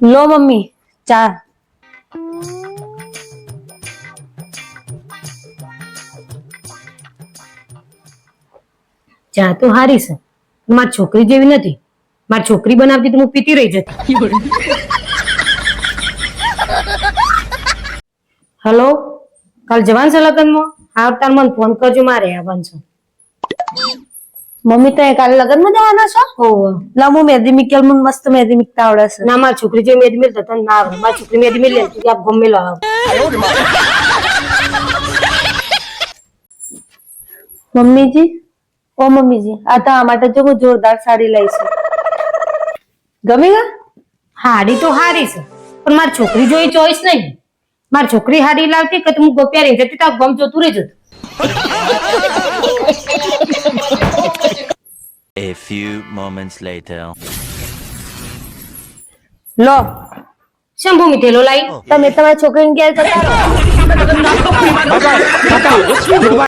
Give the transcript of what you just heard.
લો mummy ચા. ચા તો હારી છે, મારી છોકરી જેવી નથી. મારી છોકરી બનાવતી તો હું પીતી રહી જતી. હેલો, કાલ જવાનું છે લગ્નમાં? આવતા મને ફોન કરજો, મારે આવવાનું છે. મમ્મી તો કાલે લગ્નમાં જવાના છો? ઓહો. લા હું મહેંદી મીકેલ મને મસ્ત મહેંદી મીકતા આવડે છે. ના, મારી છોકરી જે મેદી મેલ તને ના આવડે. મારી છોકરી મેદી મેલ લે તું આપ ગમે લો આવ. મમ્મીજી, ઓ મમ્મીજી, આ તો આ માટે જો હું જોરદાર સાડી લઈ છું. ગમી ગઈ? હાડી તો હારી છે, પણ મારી છોકરી જોઈ ચોઈસ નહીં. મારી છોકરી હાડી લાવતી કે હું ગોપ્યા રહી જતી તો ગમ જોતું રહી જતું. A few moments later. લો શંભુ મીઠેલો લાઈ. તમે તમારી છોકરીને ઘેર જતા રહો.